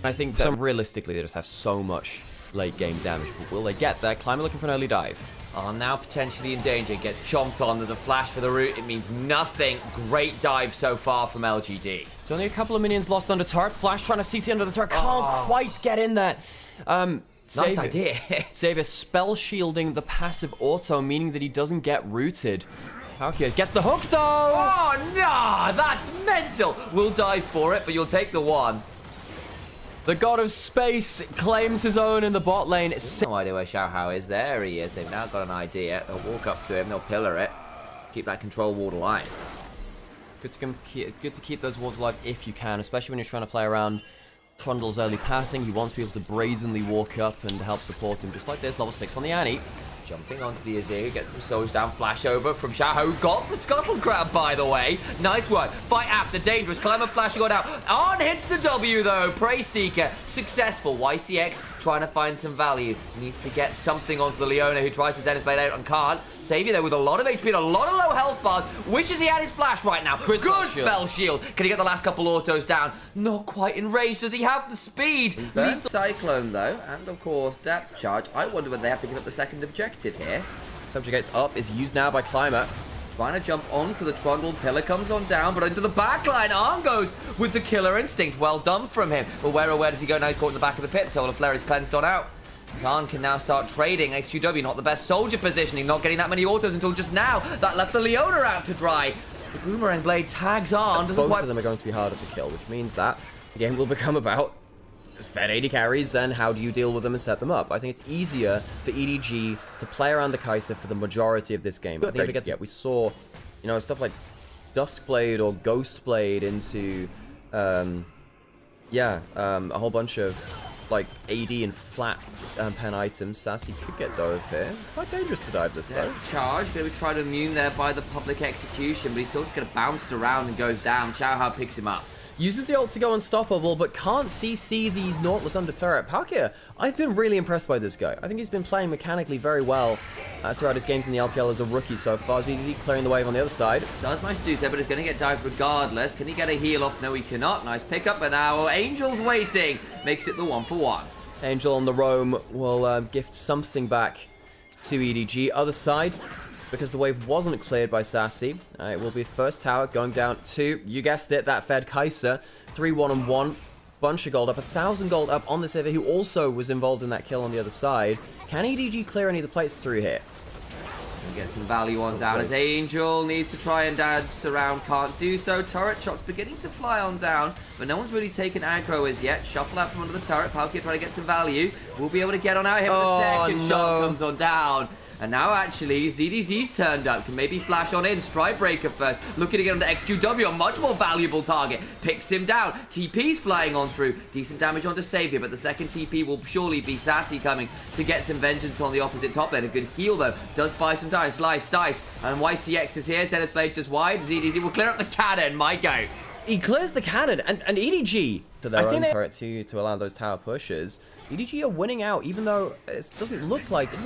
I think that realistically they just have so much late game damage. But will they get there? Climber looking for an early dive. Are now potentially in danger. Get chomped on. There's a flash for the root. It means nothing. Great dive so far from LGD. It's only a couple of minions lost under turret. Flash trying to CC under the turret. Can't quite get in there. Nice idea. Xavier spell shielding the passive auto, meaning that he doesn't get rooted. Palkia gets the hook though. Oh no, that's mental. We'll dive for it, but you'll take the one. The god of space claims his own in the bot lane. No idea where Xiaohao is. There he is. They've now got an idea. They'll walk up to him. They'll pillar it. Keep that control ward alive. Good to keep those wards alive if you can, especially when you're trying to play around Trundle's early pathing. He wants people to brazenly walk up and help support him, just like this. Level 6 on the Annie. Jumping onto the Azir, gets some souls down, flash over from Xiaohao. Got the Scuttle Crab, by the way. Nice work. Fight after, dangerous. Climber flashing on out. On hits the W, though. Prey Seeker, successful. YCX trying to find some value. Needs to get something onto the Leona, who tries to Zenith Blade out and can't. Savior there with a lot of HP and a lot of low health bars. Wishes he had his flash right now. Good spell shield. Can he get the last couple autos down? Not quite in range. Does he have the speed? Cyclone, though. And, of course, depth charge. I wonder whether they have to give up the second objective here. Subjugate's up, is used now by Climber. Trying to jump onto the Trundle. Pillar comes on down, but into the backline. Arm goes with the killer instinct. Well done from him. But where does he go now? He's caught in the back of the pit. Solar Flare is cleansed on out. Zahn can now start trading. XQW, not the best soldier positioning. Not getting that many autos until just now. That left the Leona out to dry. The Boomerang Blade tags on. Both of them are going to be harder to kill, which means that the game will become about fed AD carries and how do you deal with them and set them up. I think it's easier for EDG to play around the Kai'Sa for the majority of this game. I think if it gets, we saw, stuff like Duskblade or Ghostblade into, a whole bunch of like AD and flat pen items. Sassy could get dove here. Quite dangerous to dive this though. Charge, they would try to immune there by the public execution, but he's still just going to bounce around and goes down. Xiaohao picks him up. Uses the ult to go unstoppable, but can't CC these Nautilus under turret. Palkia, I've been really impressed by this guy. I think he's been playing mechanically very well throughout his games in the LPL as a rookie so far. ZDZ clearing the wave on the other side. Does manage to do so, but he's going to get dived regardless. Can he get a heal off? No, he cannot. Nice pickup, but now Angel's waiting. Makes it the 1-for-1. Angel on the roam will gift something back to EDG. Other side, because the wave wasn't cleared by Sassy, it will be first tower going down to, you guessed it, that fed Kai'Sa. 3-1-1, bunch of gold up, 1,000 gold up on the Sivir, who also was involved in that kill on the other side. Can EDG clear any of the plates through here? And get some value on down as Angel needs to try and dance around, can't do so. Turret shots beginning to fly on down, but no one's really taken aggro as yet. Shuffle out from under the turret, Palkia trying to get some value. We'll be able to get on out here, but the second shot comes on down. And now, actually, ZDZ's turned up. Can maybe flash on in. Stride Breaker first. Looking to get onto XQW, a much more valuable target. Picks him down. TP's flying on through. Decent damage onto Savior, but the second TP will surely be Sassy coming to get some vengeance on the opposite top lane. A good heal, though. Does buy some time. Slice, dice. And YCX is here. Zenith Blade just wide. ZDZ will clear up the cannon. My go. He clears the cannon. And EDG, to their own turret to allow those tower pushes. EDG are winning out, even though it doesn't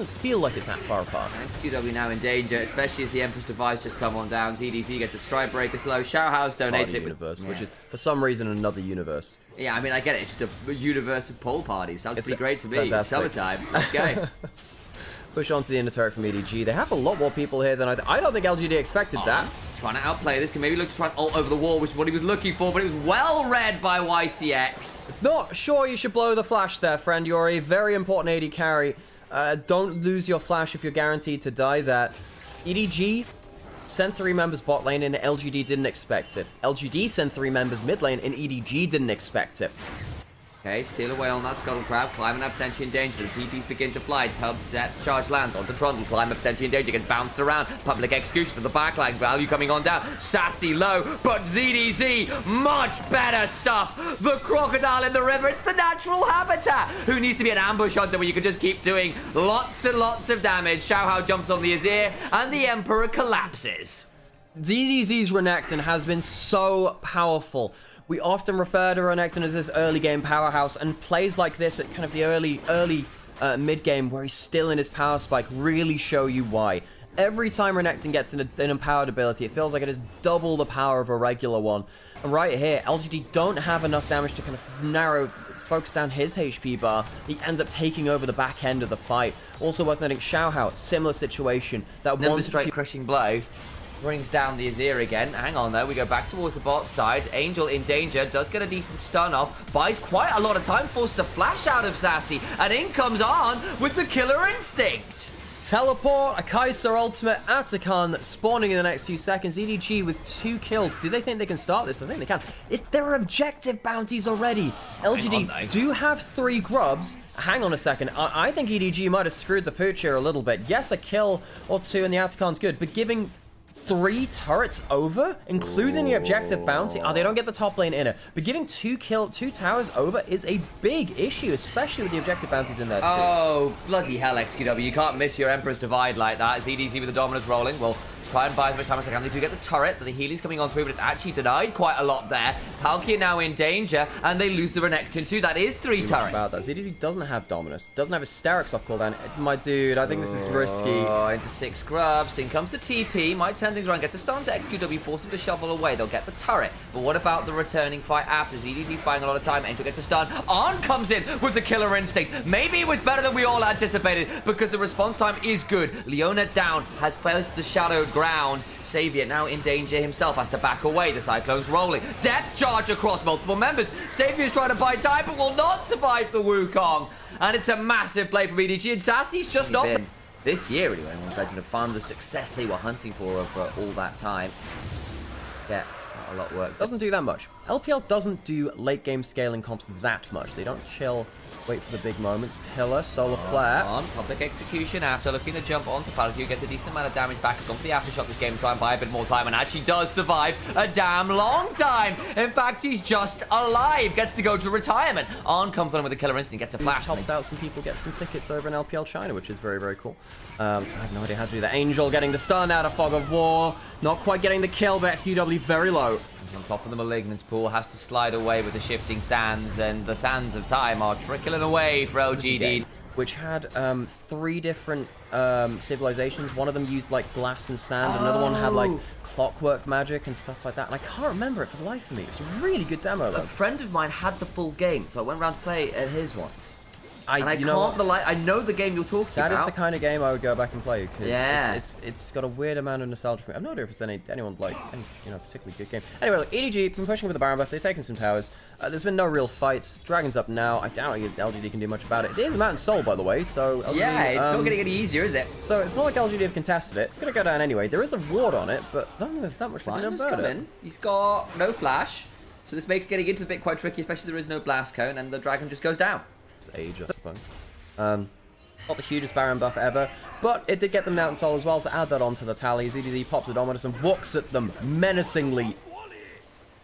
feel like it's that far apart. XQW now in danger, especially as the Empress Device just come on down. ZDZ gets a Stride Breaker slow. Xiaohao's donated it. Universe, which is, for some reason, another universe. Yeah, I mean, I get it. It's just a universe of pole parties. Sounds pretty great to me. Fantastic. Summertime. Let's go. Push onto the inner turret from EDG. They have a lot more people here than I don't think LGD expected that. Trying to outplay this. Can maybe look to try and ult over the wall, which is what he was looking for, but it was well read by YCX. Not sure you should blow the flash there, friend. You're a very important AD carry. Don't lose your flash if you're guaranteed to die there. EDG sent 3 members bot lane and LGD didn't expect it. LGD sent 3 members mid lane and EDG didn't expect it. Okay, steal away on that Scuttle Crab. Climber potentially in danger. The TPs begin to fly. Tub depth charge lands onto Trundle. Climber potentially in danger. Gets bounced around. Public execution of the backline. Value coming on down. Sassy low, but ZDZ, much better stuff. The crocodile in the river. It's the natural habitat. Who needs to be an ambush hunter where you can just keep doing lots and lots of damage? Xiaohao jumps on the Azir, and the Emperor collapses. ZDZ's Renekton has been so powerful. We often refer to Renekton as this early game powerhouse, and plays like this at kind of the early mid game where he's still in his power spike really show you why. Every time Renekton gets an empowered ability, it feels like it is double the power of a regular one. And right here, LGD don't have enough damage to kind of focus down his HP bar. He ends up taking over the back end of the fight. Also worth noting, Xiaohao, similar situation. That Number straight crushing blow. Brings down the Azir again. Hang on though, we go back towards the bot side. Angel in danger, does get a decent stun off, buys quite a lot of time, forced to flash out of Sassy, and in comes On with the killer instinct. Teleport, a Kai'Sa ultimate, Atakan spawning in the next few seconds. EDG with 2 kills. Do they think they can start this? I think they can. There are objective bounties already. LGD do have 3 grubs. Hang on a second. I think EDG might have screwed the pooch here a little bit. Yes, a kill or 2 and the Atakan's good, but giving 3 turrets over, including the objective bounty. Oh, they don't get the top lane in it. But giving 2 towers over is a big issue, especially with the objective bounties in there too. Oh, bloody hell, XQW. You can't miss your Emperor's Divide like that. As EDZ with the Dominus rolling. Well, try and buy as much time as I can. They do get the turret, but the Healy's coming on through, but it's actually denied quite a lot there. Palkia now in danger, and they lose the Renekton too. That is 3 turrets. About that. ZDZ doesn't have Dominus, doesn't have Hysterics off cooldown. My dude, I think this is risky. Oh, into 6 grubs. In comes the TP. Might turn things around. Gets a stun to XQW, force him to shovel away. They'll get the turret. But what about the returning fight after? ZDZ's buying a lot of time. Angel gets a stun. On comes in with the killer instinct. Maybe it was better than we all anticipated because the response time is good. Leona down, has faced the shadowed ground. Savior now in danger himself, has to back away. The Cyclone's rolling. Death charge across multiple members. Savior's trying to buy time, but will not survive the Wukong. And it's a massive play from EDG, and Sassy's just not... This year, anyway, anyone's legend of fun, the success they were hunting for all that time. Yeah, a lot of work. Doesn't do that much. LPL doesn't do late game scaling comps that much. They don't chill, wait for the big moments. Pillar, solar flare. On public execution after looking to jump onto Palkia, gets a decent amount of damage back. Has gone for the aftershock this game, try and buy a bit more time, and actually does survive a damn long time. In fact, he's just alive. Gets to go to retirement. On comes on with the killer instinct, gets a flash. He's helped out some people get some tickets over in LPL China, which is very, very cool. So I have no idea how to do that. Angel getting the stun out of Fog of War. Not quite getting the kill, but XQW very low. On top of the Malignance pool, has to slide away with the shifting sands, and the sands of time are trickling away for LGD. Which had 3 different civilizations. One of them used like glass and sand, another one had like clockwork magic and stuff like that. And I can't remember it for the life of me. It's a really good demo though. A friend of mine had the full game, so I went around to play at his once. I know the game you're talking about. That is the kind of game I would go back and play because yeah. it's got a weird amount of nostalgia for me. I'm not sure if it's anyone like any particularly good game. Anyway, look, EDG been pushing with the Baron buff. They've taken some towers. There's been no real fights. Dragon's up now. I doubt LGD can do much about it. It is Mountain Soul, by the way, so LGD, yeah, it's not getting any easier, is it? So it's not like LGD have contested it. It's gonna go down anyway. There is a ward on it, but I don't think there's that much to do about it. He's got no flash, so this makes getting into the bit quite tricky, especially there is no blast cone, and the dragon just goes down. It's age, I suppose. Not the hugest Baron buff ever, but it did get them Mountain Soul as well, so add that onto the tally. ZDZ pops a Dominus and walks at them menacingly.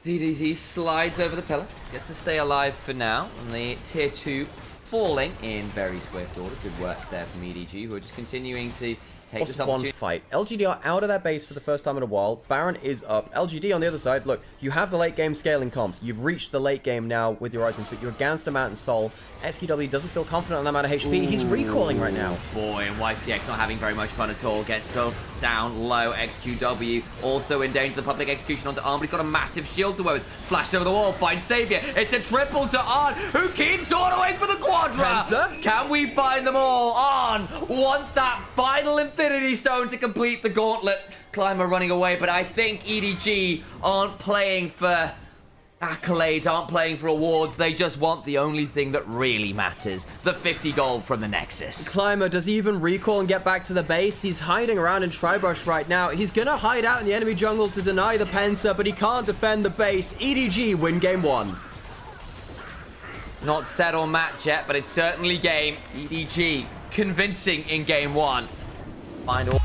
DDZ slides over the pillar, gets to stay alive for now, and the tier 2 falling in very swift order. Good work there from EDG, who are just continuing to take this opportunity. One fight. LGD are out of their base for the first time in a while. Baron is up. LGD on the other side, look, you have the late game scaling comp. You've reached the late game now with your items, but you're against a Mountain Soul. SQW doesn't feel confident on that amount of HP. He's recalling right now. Boy, and YCX not having very much fun at all. Gets go down low. XQW also in danger. The public execution onto Arm, but he's got a massive shield to wear with. Flashed over the wall, finds Savior. It's a triple to On, who keeps autoing for the Quadra. Panzer? Can we find them all? On wants that final Infinity Stone to complete the gauntlet. Climber running away, but I think EDG aren't playing for accolades, aren't playing for awards. They just want the only thing that really matters, the 50 gold from the Nexus. Climber, does he even recall and get back to the base? He's hiding around in Tribrush right now. He's gonna hide out in the enemy jungle to deny the Penta, but he can't defend the base. EDG win game 1. It's not set or match yet, but it's certainly game. EDG convincing in game 1. Find all